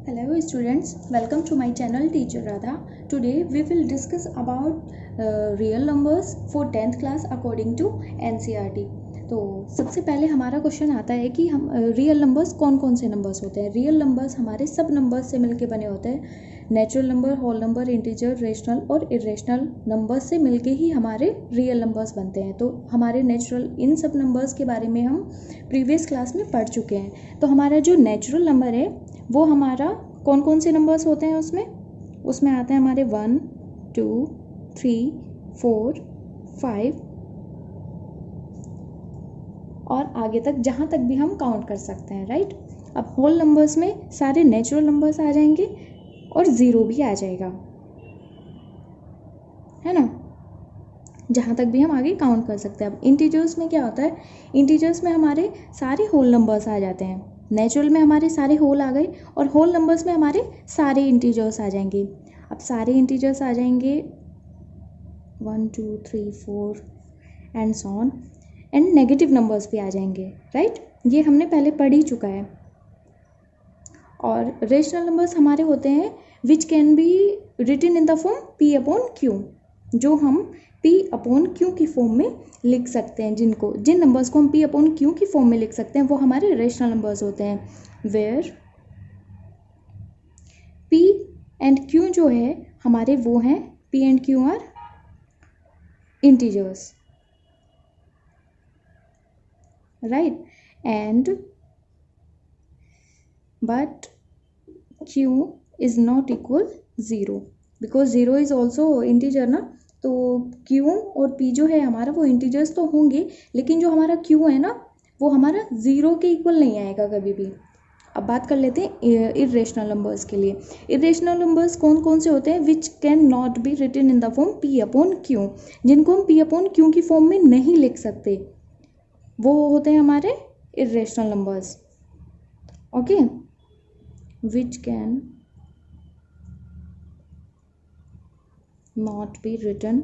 Hello students, welcome to my channel Teacher Radha. Today we will discuss about real numbers for 10th class according to NCERT. तो सबसे पहले हमारा question आता है कि हम रियल नंबर्स कौन कौन से नंबर्स होते हैं। रियल नंबर्स हमारे सब नंबर्स से मिलके बने होते हैं। Natural number, whole number, integer, rational और इरेशनल नंबर्स से मिलके ही हमारे रियल नंबर्स बनते हैं। तो हमारे नेचुरल इन सब नंबर्स के बारे में हम प्रीवियस क्लास में पढ़ चुके हैं। तो हमारा जो नेचुरल नंबर है वो हमारा कौन कौन से नंबर्स होते हैं उसमें आते हैं हमारे 1, 2, 3, 4, 5 और आगे तक जहाँ तक भी हम काउंट कर सकते हैं, राइट। अब होल नंबर्स में सारे नेचुरल नंबर्स आ जाएंगे और ज़ीरो भी आ जाएगा, है ना, जहाँ तक भी हम आगे काउंट कर सकते हैं। अब इंटीजर्स में क्या होता है, इंटीजर्स में हमारे सारे होल नंबर्स आ जाते हैं। नेचुरल में हमारे सारे होल आ गए और होल नंबर्स में हमारे सारे इंटीजर्स आ जाएंगे। अब सारे इंटीजर्स आ जाएंगे 1, 2, 3, 4 and so on, and negative numbers भी आ जाएंगे, राइट। ये हमने पहले पढ़ ही चुका है। और रेशनल नंबर्स हमारे होते हैं which can be written in the form P/Q, जो हम P/Q की फॉर्म में लिख सकते हैं। जिन नंबर्स को हम P/Q की फॉर्म में लिख सकते हैं वो हमारे रेशनल नंबर्स होते हैं। वेयर P एंड Q जो है हमारे वो हैं, P and Q are integers, right, and but Q is not equal 0 because 0 is also integer ना। तो Q और P जो है हमारा वो इंटीजर्स तो होंगे, लेकिन जो हमारा Q है ना वो हमारा 0 के इक्वल नहीं आएगा कभी भी। अब बात कर लेते हैं इरेशनल नंबर्स के लिए। इरेशनल नंबर्स कौन कौन से होते हैं, which can not be written in the form P/Q, जिनको हम P/Q की फॉर्म में नहीं लिख सकते, वो होते हैं हमारे irrational numbers, okay. which can not be written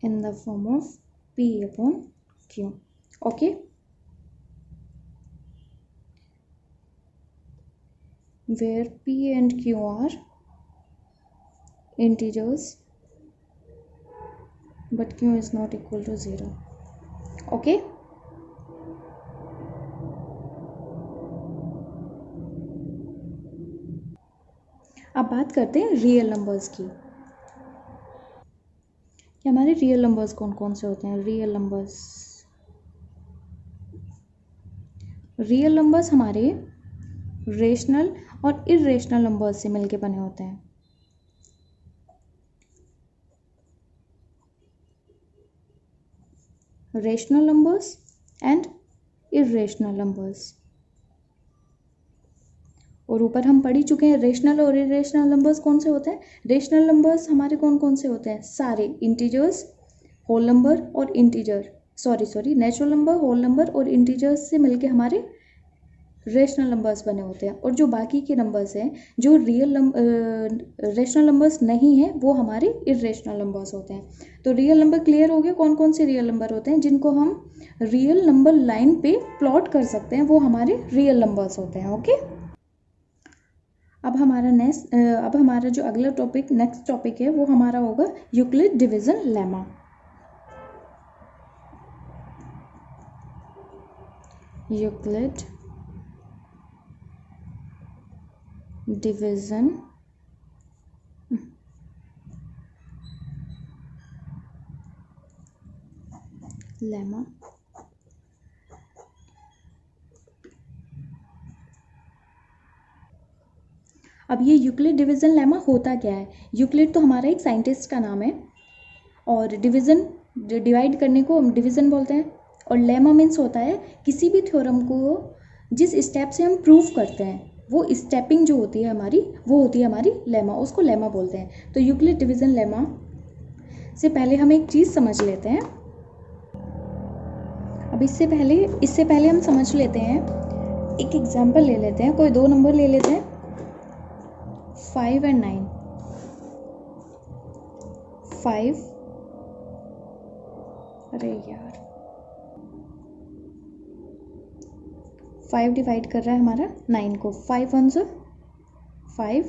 in the form of P/Q, okay। where P and Q are integers but Q is not equal to 0, okay. अब बात करते हैं रियल नंबर्स की। हमारे रियल नंबर्स कौन कौन से होते हैं। रियल नंबर्स हमारे रेशनल और इरेशनल नंबर्स से मिलके बने होते हैं। Rational numbers and irrational numbers, और ऊपर हम पढ़ ही चुके हैं रेशनल और इरेशनल नंबर्स कौन से होते हैं। रेशनल नंबर्स हमारे कौन कौन से होते हैं, सारे इंटीजर्स, होल नंबर और integer, sorry natural number, whole number और इंटीजर्स से मिलके हमारे रेशनल नंबर्स बने होते हैं। और जो बाकी के नंबर्स हैं जो रेशनल नंबर्स नहीं हैं वो हमारे इरेशनल नंबर्स होते हैं। तो रियल नंबर क्लियर हो गए, कौन कौन से रियल नंबर होते हैं जिनको हम रियल नंबर लाइन पे प्लॉट कर सकते हैं, वो हमारे रियल नंबर्स होते हैं, ओके। अब हमारा जो अगला टॉपिक नेक्स्ट टॉपिक है वो हमारा होगा Euclid division lemma. Euclid division lemma. अब ये यूक्लिड डिवीजन लेमा होता क्या है। यूक्लिड तो हमारा एक साइंटिस्ट का नाम है, और डिवीजन डिवाइड करने को हम डिवीजन बोलते हैं, और लेमा मीन्स होता है किसी भी थ्योरम को जिस स्टेप से हम प्रूव करते हैं वो स्टेपिंग जो होती है हमारी वो होती है हमारी लेमा, उसको लेमा बोलते हैं। तो यूक्लिड डिवीजन लेमा से पहले हम एक चीज़ समझ लेते हैं। अब इससे पहले हम समझ लेते हैं, एक एग्जांपल ले लेते हैं। कोई दो नंबर ले लेते हैं 5 and 9। 5, अरे यार 5 डिवाइड कर रहा है हमारा 9 को, 5 1 ज़ा 5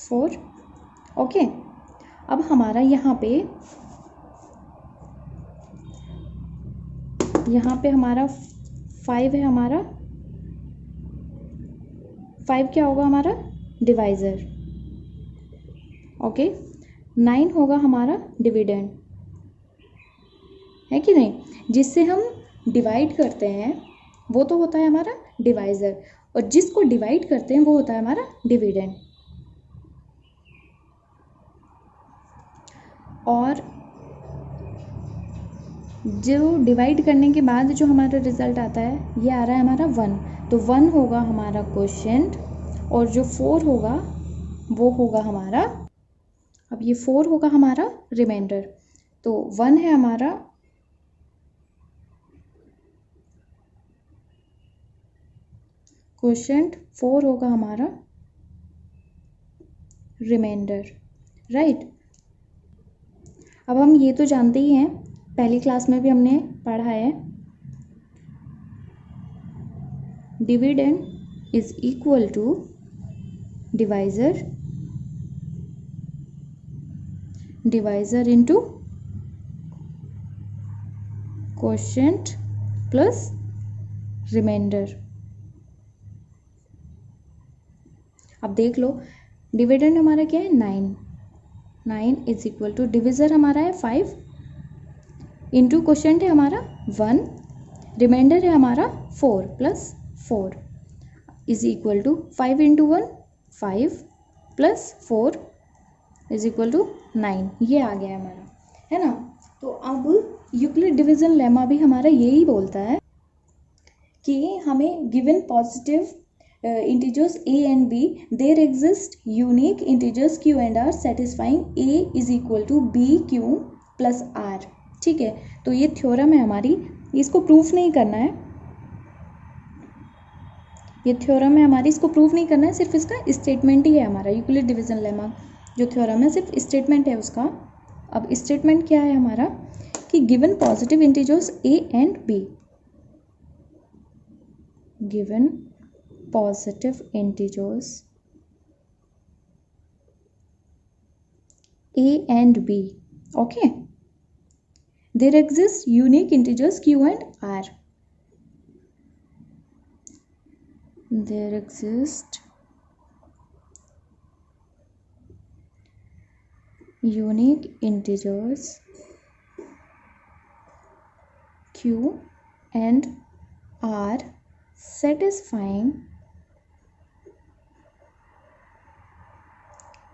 4। ओके, अब हमारा यहाँ पे हमारा 5 है, हमारा 5 क्या होगा हमारा डिवाइज़र। ओके, 9 होगा हमारा डिविडेंड, है कि नहीं। जिससे हम डिवाइड करते हैं वो तो होता है हमारा डिवाइज़र, और जिसको डिवाइड करते हैं वो होता है हमारा डिविडेंड। और जो डिवाइड करने के बाद जो हमारा रिजल्ट आता है ये आ रहा है हमारा 1, तो 1 होगा हमारा क्वोशिएंट, और जो 4 होगा वो होगा हमारा, अब ये 4 होगा हमारा रिमाइंडर। तो 1 है हमारा क्वोशिएंट, 4 होगा हमारा रिमाइंडर, राइट। अब हम ये तो जानते ही हैं, पहली क्लास में भी हमने पढ़ा है, dividend is equal to divisor into quotient plus remainder. अब देख लो, डिविडेंड हमारा क्या है 9 इज इक्वल टू, डिविज़र हमारा है 5 इंटू क्वोशिएंट है हमारा 1, रिमाइंडर है हमारा 4 plus 4 is equal to 5 into 1 5 plus 4 is equal to 9। ये आ गया हमारा, है ना। तो अब यूक्लिड डिवीजन लेमा भी हमारा यही बोलता है कि हमें given positive integers a and b, there exist unique integers q and r satisfying a is equal to b q plus r। ठीक है, तो ये थ्योरम है हमारी, इसको प्रूफ नहीं करना है, ये थ्योरम है हमारी, इसको प्रूफ नहीं करना है, सिर्फ इसका स्टेटमेंट ही है हमारा। यूक्लिड डिवीजन लेमा जो थ्योरम है सिर्फ स्टेटमेंट है उसका। अब स्टेटमेंट क्या है हमारा कि given positive integers a and b, given positive integers a and b, okay, there exist unique integers q and r, there exist unique integers q and r satisfying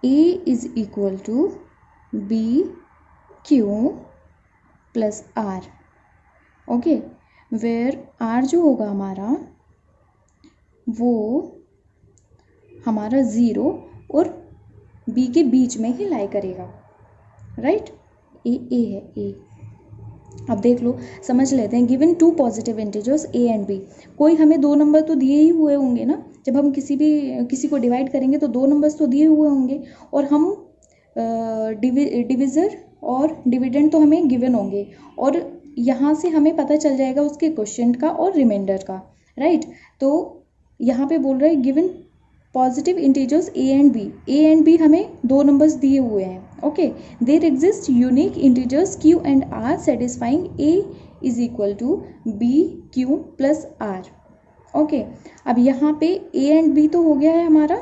a is equal to b q plus r, okay, where r जो होगा हमारा वो हमारा 0 और b के बीच में ही लाई करेगा, right. ए है ए। अब देख लो, समझ लेते हैं, given 2 positive integers a and b, कोई हमें 2 नंबर तो दिए ही हुए होंगे ना, जब हम किसी को डिवाइड करेंगे तो 2 नंबर्स तो दिए हुए होंगे, और हम डिविज़र और डिविडेंड तो हमें गिवन होंगे, और यहाँ से हमें पता चल जाएगा उसके क्वोशिएंट का और रिमाइंडर का, राइट। तो यहाँ पे बोल रहे हैं given positive integers a and b हमें 2 नंबर्स दिए हुए हैं, okay. There exist unique integers q and r satisfying a is equal to b q plus r, okay. अब यहाँ पे a एंड b तो हो गया है हमारा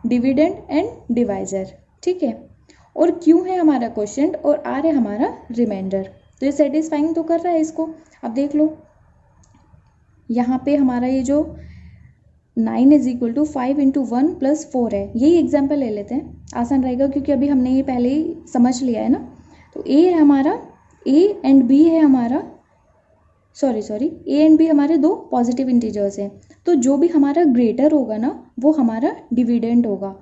डिविडेंड एंड डिवाइज़र, ठीक है, और q है हमारा क्वोशिएंट और r है हमारा रिमाइंडर, तो ये सेटिस्फाइंग तो कर रहा है इसको। अब देख लो, यहाँ पे हमारा ये जो 9 is equal to 5 into 1 plus 4 है, यही एग्जाम्पल ले लेते हैं, आसान रहेगा क्योंकि अभी हमने ये पहले ही समझ लिया है ना। तो a है हमारा, a एंड b है हमारा, सॉरी a एंड b हमारे 2 पॉजिटिव इंटीजर्स हैं, तो जो भी हमारा ग्रेटर होगा ना वो हमारा डिविडेंड होगा,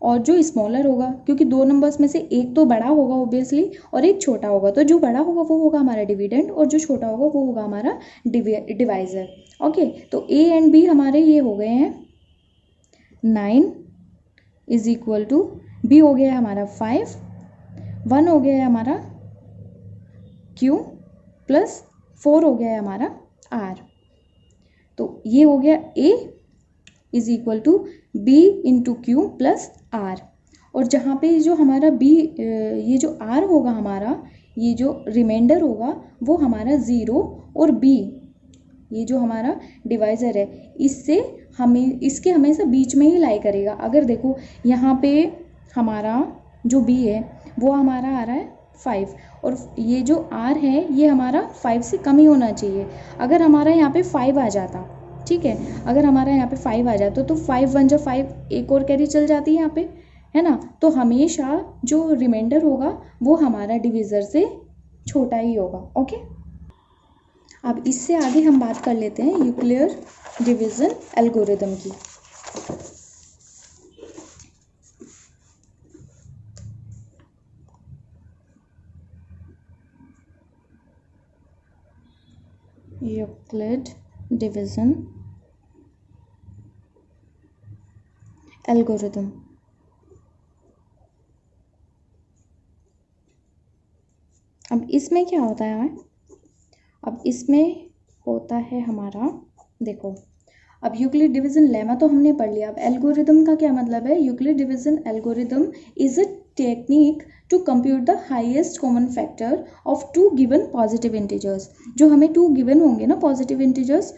और जो स्मॉलर होगा, क्योंकि 2 नंबर्स में से एक तो बड़ा होगा ऑब्वियसली और एक छोटा होगा, तो जो बड़ा होगा वो होगा हमारा डिविडेंड और जो छोटा होगा वो होगा हमारा डिवाइज़र, ओके। तो a एंड b हमारे ये हो गए हैं 9 इज इक्वल टू, b हो गया है हमारा 5, 1 हो गया है हमारा q प्लस 4 हो गया है हमारा r, तो ये हो गया A is equal to B into q plus R। और जहाँ पे जो हमारा B, ये जो R होगा हमारा, ये जो रिमाइंडर होगा वो हमारा 0 और B, ये जो हमारा डिवाइज़र है इससे हमें इसके हमेशा बीच में ही लाई करेगा। अगर देखो यहाँ पे हमारा जो B है वो हमारा आ रहा है 5 और ये जो R है ये हमारा 5 से कम ही होना चाहिए। अगर हमारा यहाँ पे 5 आ जाता, ठीक है, अगर हमारा यहाँ पे 5 आ जाता तो 5 1 जा 5, एक और कैरी चल जाती है यहाँ पे, है ना। तो हमेशा जो रिमाइंडर होगा वो हमारा डिविज़र से छोटा ही होगा। ओके, अब इससे आगे हम बात कर लेते हैं यूक्लियर डिवीज़न एल्गोरिदम की। Euclid division algorithm. अब इसमें क्या होता है, अब इसमें होता है हमारा, देखो अब यूक्लिड डिवीज़न लेमा तो हमने पढ़ लिया। अब एल्गोरिदम का क्या मतलब है? Euclid division algorithm is a technique to compute the highest common factor of two given positive integers. जो हमें टू गिवन होंगे ना पॉजिटिव इंटीजर्स,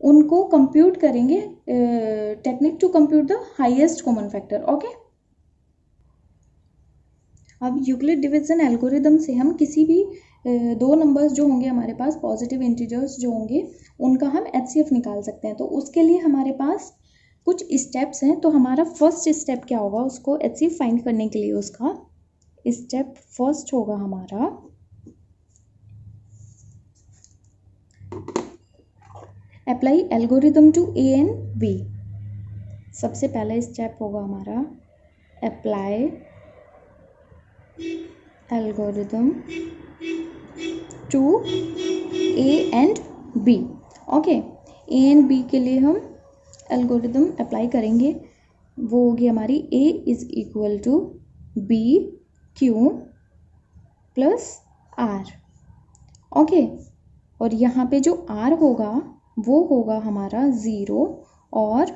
उनको कंप्यूट करेंगे, technique to compute the highest common factor. Okay, अब यूक्लिड डिवीज़न एल्गोरिदम से हम किसी भी दो नंबर्स जो होंगे हमारे पास, पॉजिटिव इंटीजर्स जो होंगे, उनका हम HCF निकाल सकते हैं। तो उसके लिए हमारे पास कुछ स्टेप्स हैं। तो हमारा फर्स्ट स्टेप क्या होगा, उसको HCF फाइंड करने के लिए उसका स्टेप फर्स्ट होगा हमारा apply algorithm to A and B। सबसे पहला स्टेप होगा हमारा apply algorithm to A and B। Okay, A and B के लिए हम एल्गोरिदम अप्लाई करेंगे। वो होगी हमारी A is equal to B Q plus R। Okay, और यहाँ पे जो R होगा वो होगा हमारा 0 और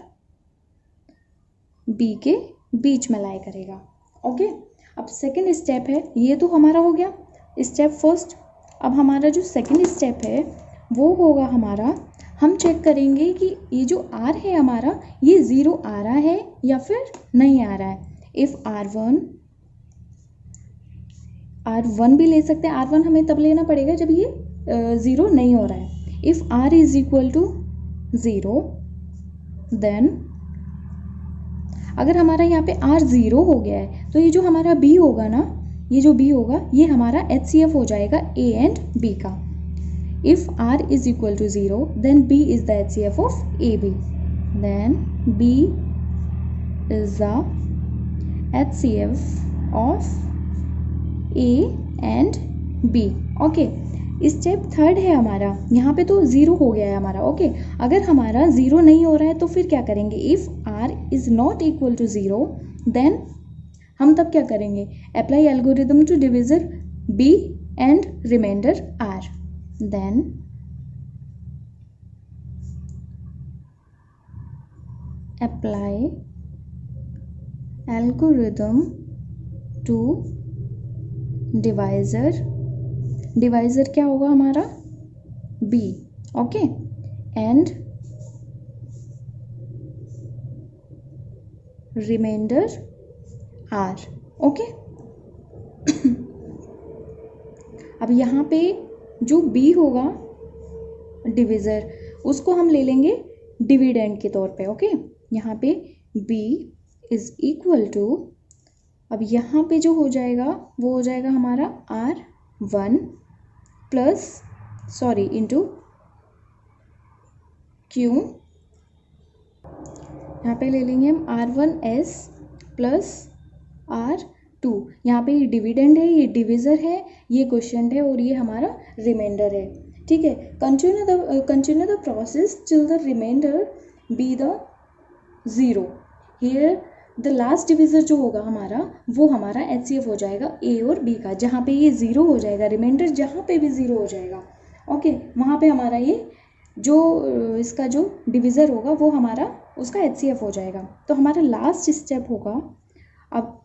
B के बीच में लाई करेगा। ओके, अब सेकंड स्टेप है, ये तो हमारा हो गया स्टेप फर्स्ट। अब हमारा जो सेकंड स्टेप है वो होगा हमारा, हम चेक करेंगे कि ये जो R है हमारा, ये 0 आ रहा है या फिर नहीं आ रहा है। इफ़ R1 भी ले सकते हैं। R1 हमें तब लेना पड़ेगा जब ये 0 नहीं हो रहा है। If R is equal to 0 then, अगर हमारा यहाँ पे R 0 हो गया है तो ये जो हमारा B होगा ना, ये जो B होगा ये हमारा HCF हो जाएगा A एंड B का। If R is equal to 0 then B is the HCF of AB, then B is the HCF of A and B। Okay, step third है हमारा, यहाँ पे तो 0 हो गया है हमारा। ओके, अगर हमारा 0 नहीं हो रहा है तो फिर क्या करेंगे? If R is not equal to 0 then हम तब क्या करेंगे? Apply algorithm to divisor B and remainder R। Then apply algorithm to divisor क्या होगा हमारा? B। Okay, and remainder R। Okay, अब यहाँ पे जो B होगा डिविज़र, उसको हम ले लेंगे डिविडेंड के तौर पे। ओके, यहाँ पे B इज इक्वल टू, अब यहाँ पे जो हो जाएगा वो हो जाएगा हमारा R1 प्लस इंटू Q। यहाँ पे ले लेंगे हम R1S प्लस R2। यहाँ पे ये डिविडेंड है, ये डिविज़र है, ये क्वोशिएंट है और ये हमारा रिमाइंडर है। ठीक है, continue the process till the remainder be the 0। Here the last divisor जो होगा हमारा वो हमारा HCF हो जाएगा A और B का। जहाँ पे ये 0 हो जाएगा, रिमाइंडर जहाँ पे भी 0 हो जाएगा, ओके, वहाँ पे हमारा ये जो इसका जो डिविज़र होगा वो हमारा उसका HCF हो जाएगा। तो हमारा लास्ट स्टेप होगा, अब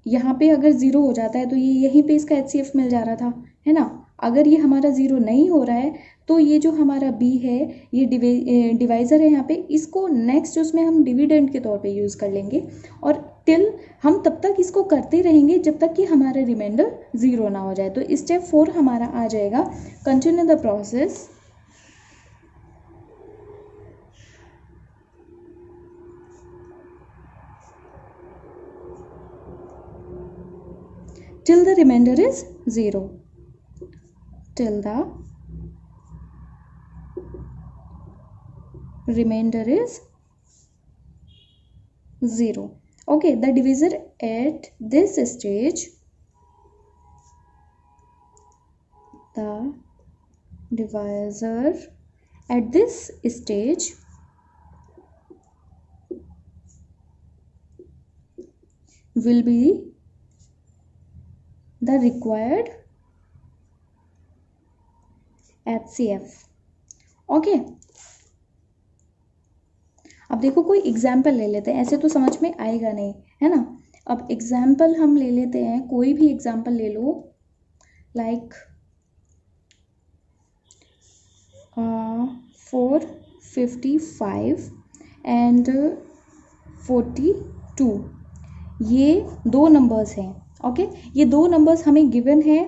यहाँ पे अगर 0 हो जाता है तो ये यहीं पे इसका HCF मिल जा रहा था, है ना। अगर ये हमारा 0 नहीं हो रहा है तो ये जो हमारा B है, ये डिवाइज़र है यहाँ पे, इसको नेक्स्ट उसमें हम डिविडेंड के तौर पे यूज़ कर लेंगे। और टिल हम तब तक इसको करते रहेंगे जब तक कि हमारा रिमाइंडर 0 ना हो जाए। तो स्टेप 4 हमारा आ जाएगा, continue the process till the remainder is 0, till the remainder is 0. Okay, the divisor at this stage, the divisor at this stage will be the required HCF. Okay, अब देखो कोई एग्जाम्पल ले लेते हैं, ऐसे तो समझ में आएगा नहीं, है ना। अब एग्जाम्पल हम ले लेते हैं, कोई भी एग्जाम्पल ले लो, लाइक 455 एंड 42, ये दो नंबर्स हैं। ओके, ये दो नंबर्स हमें गिवन है।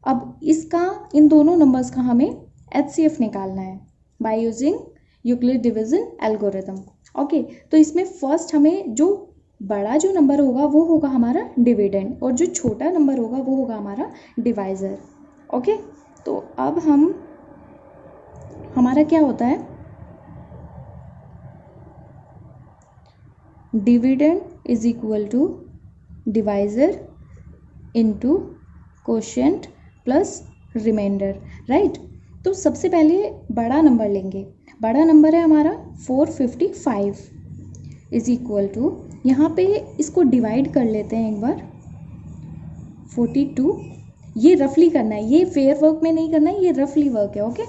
अब इसका, इन दोनों नंबर्स का हमें HCF निकालना है by using Euclid division algorithm. Okay, तो इसमें फर्स्ट हमें जो बड़ा जो नंबर होगा वो होगा हमारा डिविडेंड, और जो छोटा नंबर होगा वो होगा हमारा डिवाइज़र। ओके, तो अब हमारा क्या होता है, dividend is equal to divisor into quotient plus remainder, right. तो सबसे पहले बड़ा नंबर लेंगे, बड़ा नंबर है हमारा 455 इज इक्वल टू, यहाँ पे इसको डिवाइड कर लेते हैं एक बार, 42, ये रफली करना है, ये फेयर वर्क में नहीं करना है, ये रफली वर्क है। Okay,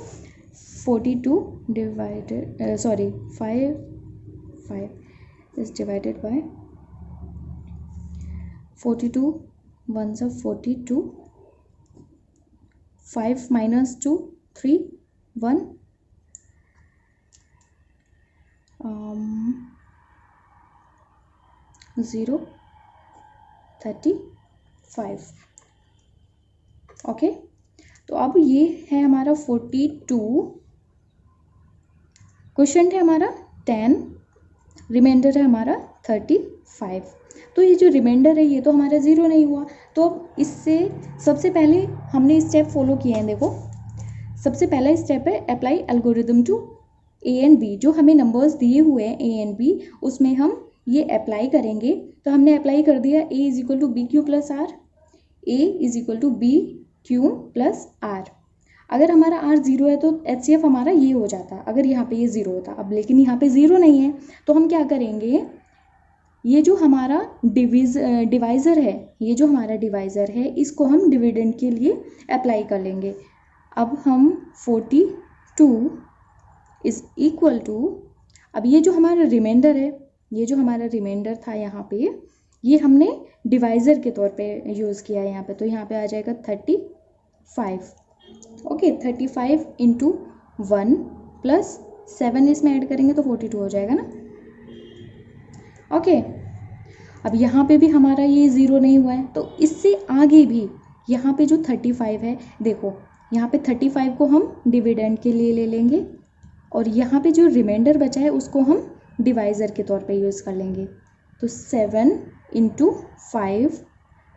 42 divided 5 is divided by 42 1s are 42, 5 minus 2 3 1 0 35। Okay, तो अब ये है हमारा 42, क्वेश्चन है हमारा 10, रिमाइंडर है हमारा 35। तो ये जो रिमाइंडर है ये तो हमारा 0 नहीं हुआ, तो अब इससे सबसे पहले हमने स्टेप फॉलो किए हैं। देखो, सबसे पहला स्टेप है apply algorithm to A and B, जो हमें नंबर्स दिए हुए हैं ए एंड बी, उसमें हम ये अप्लाई करेंगे। तो हमने अप्लाई कर दिया, a is equal to b q plus r, a is equal to b q plus r. अगर हमारा R 0 है तो HCF हमारा ये हो जाता, अगर यहाँ पे ये 0 होता। अब लेकिन यहाँ पे 0 नहीं है, तो हम क्या करेंगे, ये जो हमारा डिवाइज़र है, ये जो हमारा डिवाइज़र है, इसको हम डिविडेंड के लिए अप्लाई कर लेंगे। अब हम 42 इज़ इक्वल टू, अब ये जो हमारा रिमाइंडर है, ये जो हमारा रिमाइंडर था यहाँ पे, ये हमने डिवाइज़र के तौर पे यूज़ किया है यहाँ पे, तो यहाँ पे आ जाएगा 35। ओके, 35 इंटू 1 प्लस 7 इसमें ऐड करेंगे तो 42 हो जाएगा ना। ओके, अब यहाँ पे भी हमारा ये 0 नहीं हुआ है, तो इससे आगे भी यहाँ पे जो 35 है, देखो यहाँ पे 35 को हम डिविडेंड के लिए ले लेंगे, और यहाँ पे जो रिमाइंडर बचा है उसको हम डिवाइज़र के तौर पे यूज़ कर लेंगे। तो 7 इंटू 5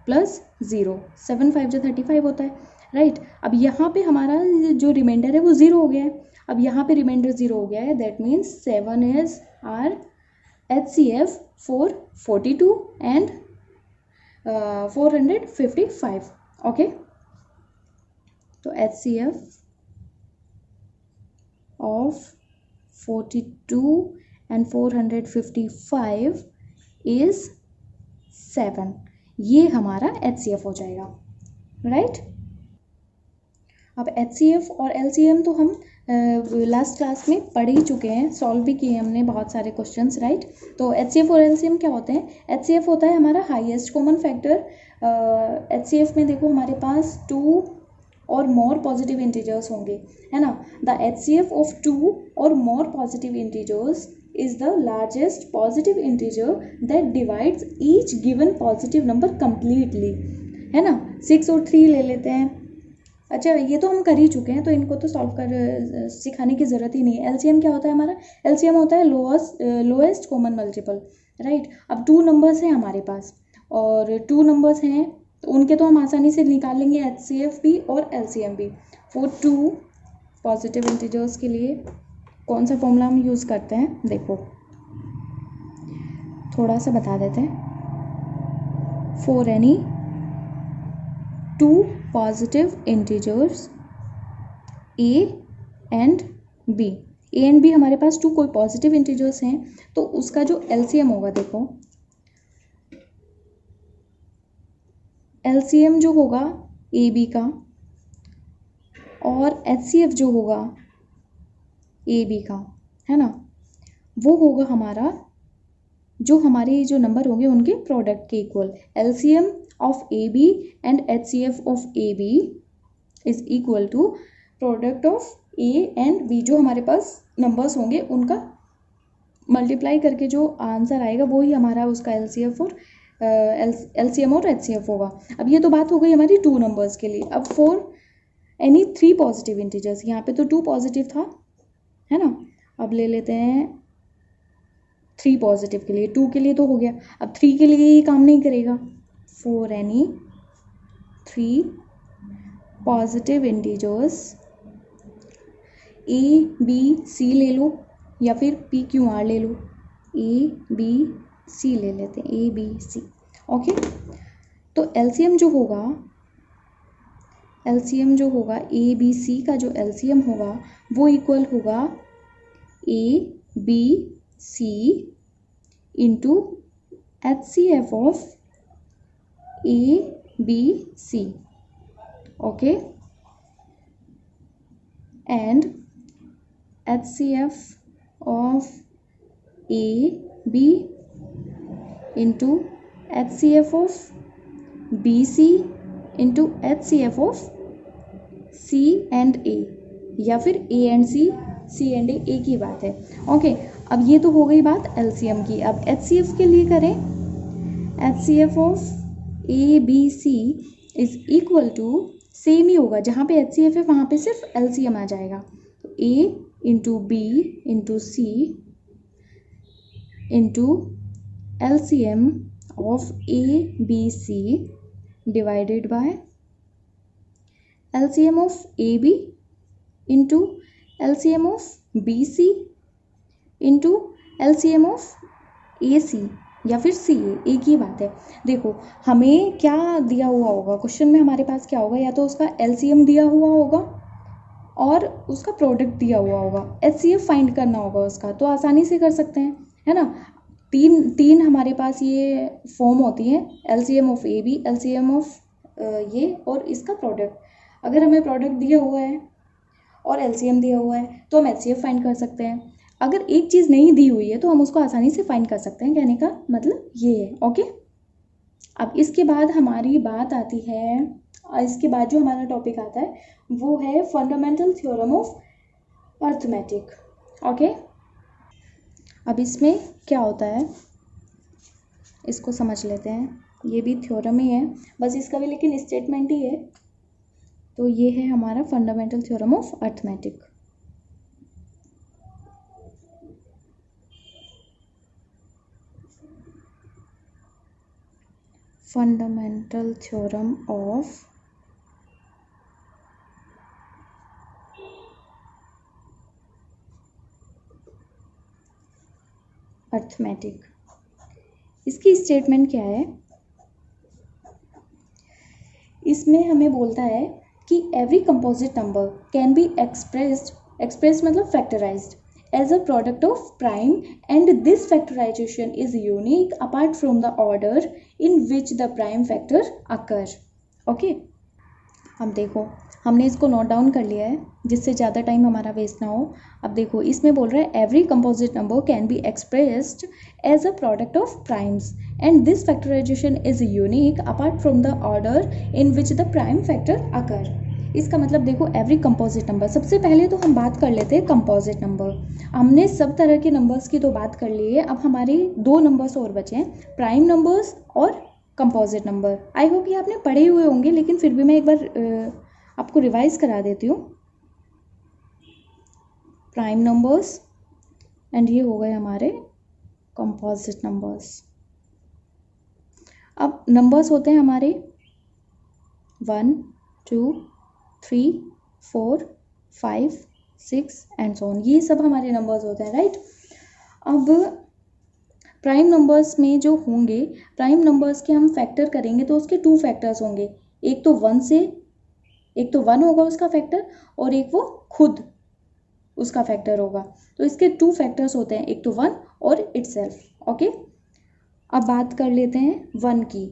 प्लस 0, 7 5 जो 35 होता है, राइट। अब यहाँ पे हमारा जो रिमाइंडर है वो 0 हो गया है, अब यहाँ पे रिमाइंडर 0 हो गया है, that means 7 is our HCF for 42 and 455। Okay, तो HCF of 42 and 455 is 7, ये हमारा HCF हो जाएगा, राइट। अब HCF और LCM तो हम लास्ट क्लास में पढ़ ही चुके हैं, सॉल्व भी किए हमने बहुत सारे क्वेश्चंस, राइट। तो HCF और LCM क्या होते हैं? HCF होता है हमारा हाईएस्ट कॉमन फैक्टर। HCF में देखो हमारे पास 2 और मोर पॉजिटिव इंटीजर्स होंगे, है ना। द HCF ऑफ 2 और more positive integers is the largest positive integer that divides each given positive number completely, है ना। 6 और 3 ले लेते हैं। अच्छा, ये तो हम कर ही चुके हैं, तो इनको तो सॉल्व कर सिखाने की ज़रूरत ही नहीं है। LCM क्या होता है हमारा? LCM होता है लोएस्ट कॉमन मल्टीपल, राइट। अब 2 नंबर्स हैं हमारे पास, और 2 नंबर्स हैं तो उनके तो हम आसानी से निकाल लेंगे HCF भी और LCM भी। फॉर 2 पॉजिटिव इंटीजर्स के लिए कौन सा फॉर्मूला हम यूज़ करते हैं, देखो थोड़ा सा बता देते हैं। For any 2 positive integers A and B, A and B हमारे पास 2 कोई पॉजिटिव इंटीजर्स हैं, तो उसका जो LCM होगा, देखो LCM जो होगा AB का और HCF जो होगा AB का, है ना, वो होगा हमारा जो हमारे जो नंबर होंगे उनके प्रोडक्ट के equal. LCM of AB and HCF of AB is equal to product of A and B। जो हमारे पास नंबर्स होंगे उनका मल्टीप्लाई करके जो आंसर आएगा वो ही हमारा उसका LCF और LCM और HCF होगा। अब ये तो बात हो गई हमारी 2 नंबर्स के लिए। अब फॉर एनी 3 पॉजिटिव इंटीजर्स, यहाँ पे तो 2 पॉजिटिव था, है ना। अब ले लेते हैं 3 पॉजिटिव के लिए, 2 के लिए तो हो गया, अब 3 के लिए ये काम नहीं करेगा। For any 3 positive integers A B C ले लो या फिर P Q R ले लो, A B C ले लेते हैं, A B C, ओके। तो LCM जो होगा A B C का जो LCM होगा वो इक्वल होगा A B C into HCF of A B C, okay, and HCF of A B into HCF of B C into HCF of C and A, या फिर A and C, C and A एक ही बात है, okay. अब ये तो हो गई बात LCM की। अब HCF के लिए करें, HCF of A B C is equal to, same ही होगा, जहाँ पे HCF है वहाँ पे सिर्फ LCM आ जाएगा, तो A into B into C into LCM of A B C divided by LCM of AB into LCM of BC into LCM of AC या फिर CA, एक ही बात है। देखो हमें क्या दिया हुआ होगा क्वेश्चन में, हमारे पास क्या होगा, या तो उसका LCM दिया हुआ होगा और उसका प्रोडक्ट दिया हुआ होगा, HCF फाइंड करना होगा उसका, तो आसानी से कर सकते हैं, है ना। तीन हमारे पास ये फॉर्म होती है, LCM of AB, LCM of ये और इसका प्रोडक्ट। अगर हमें प्रोडक्ट दिया हुआ है और LCM दिया हुआ है तो हम HCF फाइंड कर सकते हैं। अगर एक चीज़ नहीं दी हुई है तो हम उसको आसानी से फाइंड कर सकते हैं, कहने का मतलब ये है, ओके। अब इसके बाद हमारी बात आती है, इसके बाद जो हमारा टॉपिक आता है वो है fundamental theorem of arithmetic, okay. अब इसमें क्या होता है इसको समझ लेते हैं, ये भी थ्योरम ही है, बस इसका भी लेकिन स्टेटमेंट ही है। तो ये है हमारा fundamental theorem of arithmetic. Fundamental theorem of arithmetic. इसकी स्टेटमेंट क्या है, इसमें हमें बोलता है कि every composite number can be expressed मतलब factorised as a product of prime, and this factorization is unique apart from the order in which the prime factor occur, okay। अब देखो हमने इसको नोट डाउन कर लिया है जिससे ज़्यादा टाइम हमारा वेस्ट ना हो। अब देखो इसमें बोल रहा है every composite number can be expressed as a product of primes and this factorization is unique apart from the order in which the prime factor occur. इसका मतलब देखो एवरी कंपोजिट नंबर, सबसे पहले तो हम बात कर लेते हैं कंपोजिट नंबर। हमने सब तरह के नंबर्स की तो बात कर ली है, अब हमारी दो नंबर्स और बचे हैं, प्राइम नंबर्स और कंपोजिट नंबर। आई होप ये आपने पढ़े हुए होंगे लेकिन फिर भी मैं एक बार आपको रिवाइज करा देती हूँ। प्राइम नंबर्स एंड ये हो गए हमारे कंपोजिट नंबर्स। अब नंबर्स होते हैं हमारे 1 2 3 4 5 6 एंड सो ऑन, ये सब हमारे नंबर्स होते हैं, राइट। अब प्राइम नंबर्स में जो होंगे, प्राइम नंबर्स के हम फैक्टर करेंगे तो उसके 2 फैक्टर्स होंगे, एक तो 1 होगा उसका फैक्टर और एक वो खुद उसका फैक्टर होगा। तो इसके 2 फैक्टर्स होते हैं, एक तो 1 और इटसेल्फ। ओके, अब बात कर लेते हैं 1 की।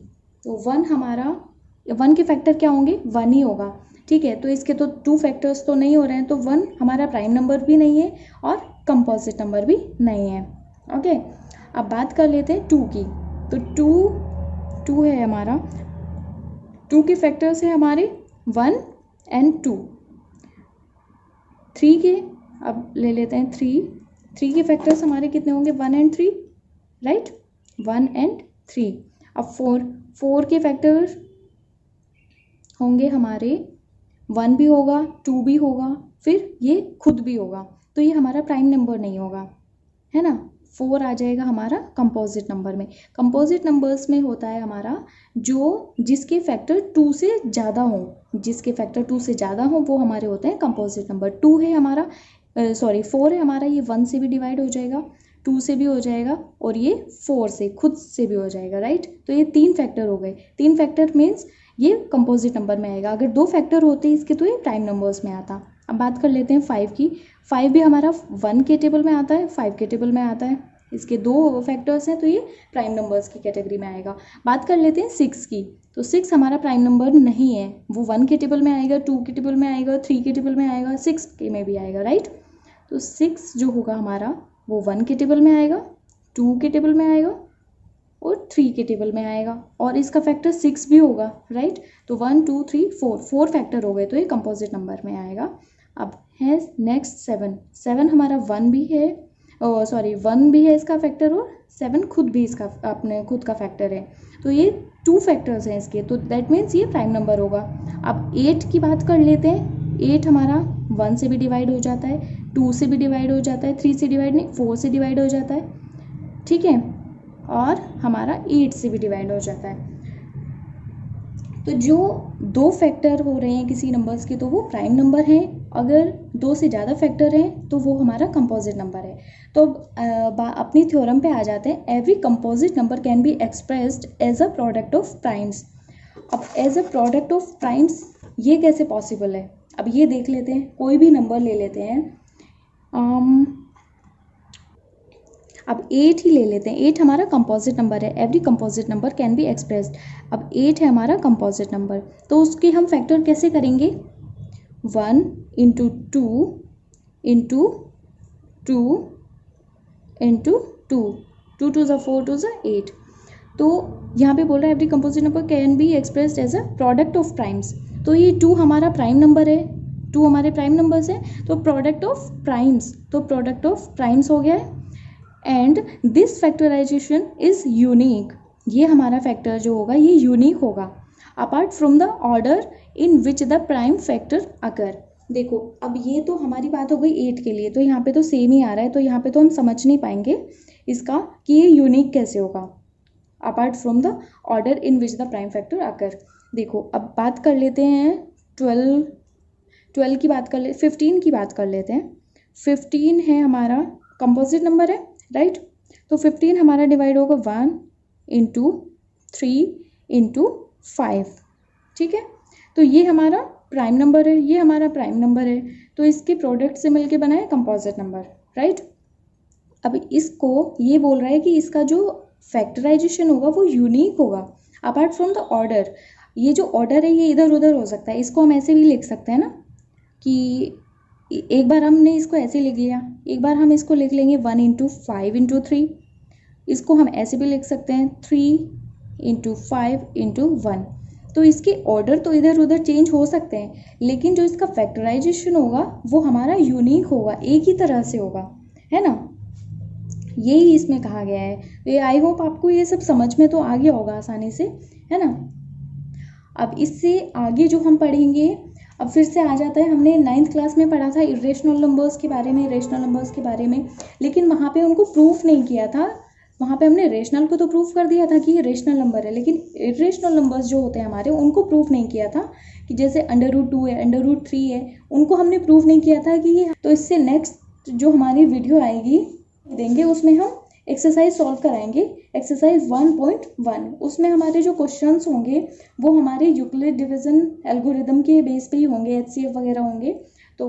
तो 1 के फैक्टर क्या होंगे, 1 ही होगा, ठीक है। तो इसके तो 2 फैक्टर्स तो नहीं हो रहे हैं, तो 1 हमारा प्राइम नंबर भी नहीं है और कंपोजिट नंबर भी नहीं है। ओके, अब बात कर लेते हैं 2 की। तो 2 है हमारा, 2 के फैक्टर्स है हमारे 1 एंड 2। 3 के अब ले लेते हैं 3 के फैक्टर्स हमारे कितने होंगे, 1 एंड 3, राइट, 1 एंड 3। अब 4 के फैक्टर्स होंगे हमारे 1 भी होगा, 2 भी होगा, फिर ये खुद भी होगा, तो ये हमारा प्राइम नंबर नहीं होगा, है ना। 4 आ जाएगा हमारा कंपोजिट नंबर में। कंपोजिट नंबर्स में होता है हमारा जिसके फैक्टर 2 से ज़्यादा हो, जिसके फैक्टर 2 से ज़्यादा हो वो हमारे होते हैं कंपोजिट नंबर। 2 है हमारा 4 है हमारा, ये 1 से भी डिवाइड हो जाएगा, 2 से भी हो जाएगा और ये 4 से खुद से भी हो जाएगा, राइट। तो ये 3 फैक्टर हो गए, 3 फैक्टर मीन्स ये कंपोजिट नंबर में आएगा। अगर 2 फैक्टर होते इसके तो ये प्राइम नंबर्स में आता। अब बात कर लेते हैं 5 की। 5 भी हमारा 1 के टेबल में आता है, 5 के टेबल में आता है, इसके 2 फैक्टर्स हैं तो ये प्राइम नंबर्स की कैटेगरी में आएगा। बात कर लेते हैं 6 की। तो 6 हमारा प्राइम नंबर नहीं है, वो 1 के टेबल में आएगा, 2 के टेबल में आएगा, 3 के टेबल में आएगा, 6 के में भी आएगा, राइट। तो 6 जो होगा हमारा वो 1 के टेबल में आएगा, 2 के टेबल में आएगा और 3 के टेबल में आएगा और इसका फैक्टर 6 भी होगा, राइट। तो 1 2 3 4 फैक्टर हो गए, तो ये कंपोजिट नंबर में आएगा। अब है नेक्स्ट 7 हमारा 1 भी है, 1 भी है इसका फैक्टर और 7 खुद भी इसका अपने खुद का फैक्टर है, तो ये 2 फैक्टर्स हैं इसके, तो दैट मीन्स ये प्राइम नंबर होगा। अब 8 की बात कर लेते हैं। 8 हमारा 1 से भी डिवाइड हो जाता है, 2 से भी डिवाइड हो जाता है, 3 से डिवाइड नहीं 4 से डिवाइड हो जाता है, ठीक है, और हमारा 8 से भी डिवाइड हो जाता है। तो जो 2 फैक्टर हो रहे हैं किसी नंबर्स के तो वो प्राइम नंबर हैं, अगर 2 से ज़्यादा फैक्टर हैं तो वो हमारा कंपोजिट नंबर है। तो अपनी थ्योरम पे आ जाते हैं। Every composite number can be expressed as a product of primes. अब as a product of primes ये कैसे पॉसिबल है, अब ये देख लेते हैं। कोई भी नंबर ले लेते हैं, अब 8 ही ले लेते हैं। 8 हमारा कंपोजिट नंबर है, every composite number can be expressed. अब 8 है हमारा कंपोजिट नंबर, तो उसके हम फैक्टर कैसे करेंगे, 1 इंटू 2 इंटू 2 इंटू 2, 2 2 4 2 8। तो यहाँ पे बोल रहा है every composite number can be expressed as a product of primes. तो ये 2 हमारा प्राइम नंबर है, 2 हमारे प्राइम नंबर्स हैं, तो प्रोडक्ट ऑफ प्राइम्स, तो प्रोडक्ट ऑफ प्राइम्स हो गया है। And this factorization is unique, ये हमारा फैक्टर जो होगा ये यूनिक होगा apart from the order in which the prime factor occur. देखो अब ये तो हमारी बात हो गई 8 के लिए, तो यहाँ पे तो सेम ही आ रहा है, तो यहाँ पे तो हम समझ नहीं पाएंगे इसका कि ये यूनिक कैसे होगा apart from the order in which the prime factor occur. देखो अब बात कर लेते हैं 12 की बात कर ले 15 की बात कर लेते हैं। 15 है हमारा कंपोजिट नंबर है, राइट। तो 15 हमारा डिवाइड होगा 1 इंटू 3 इंटू 5, ठीक है। तो ये हमारा प्राइम नंबर है, ये हमारा प्राइम नंबर है, तो इसके प्रोडक्ट से मिलके बना है कंपोजिट नंबर, राइट। अब इसको ये बोल रहा है कि इसका जो फैक्टराइजेशन होगा वो यूनिक होगा अपार्ट फ्रॉम द ऑर्डर। ये जो ऑर्डर है ये इधर उधर हो सकता है, इसको हम ऐसे भी लिख सकते हैं ना कि एक बार हमने इसको ऐसे लिख लिया, एक बार हम इसको लिख लेंगे 1 इंटू 5 इंटू 3, इसको हम ऐसे भी लिख सकते हैं 3 इंटू 5 इंटू 1। तो इसके ऑर्डर तो इधर उधर चेंज हो सकते हैं, लेकिन जो इसका फैक्टराइजेशन होगा वो हमारा यूनिक होगा, एक ही तरह से होगा, है ना। यही इसमें कहा गया है। तो ये आई होप आपको ये सब समझ में तो आ गया होगा आसानी से, है ना। अब इससे आगे जो हम पढ़ेंगे, अब फिर से आ जाता है, हमने 9th क्लास में पढ़ा था इरेशनल नंबर्स के बारे में, रेशनल नंबर्स के बारे में, लेकिन वहाँ पे उनको प्रूफ नहीं किया था। वहाँ पे हमने रेशनल को तो प्रूफ कर दिया था कि ये रेशनल नंबर है, लेकिन इरेशनल नंबर्स जो होते हैं हमारे, उनको प्रूफ नहीं किया था कि जैसे √2 है, √3 है, उनको हमने प्रूफ नहीं किया था कि ये। तो इससे नेक्स्ट जो हमारी वीडियो आएगी देंगे, उसमें हम एक्सरसाइज सॉल्व कराएंगे, एक्सरसाइज 1.1। उसमें हमारे जो क्वेश्चंस होंगे वो हमारे यूक्लिड डिवीजन एल्गोरिदम के बेस पे ही होंगे, HCF वगैरह होंगे। तो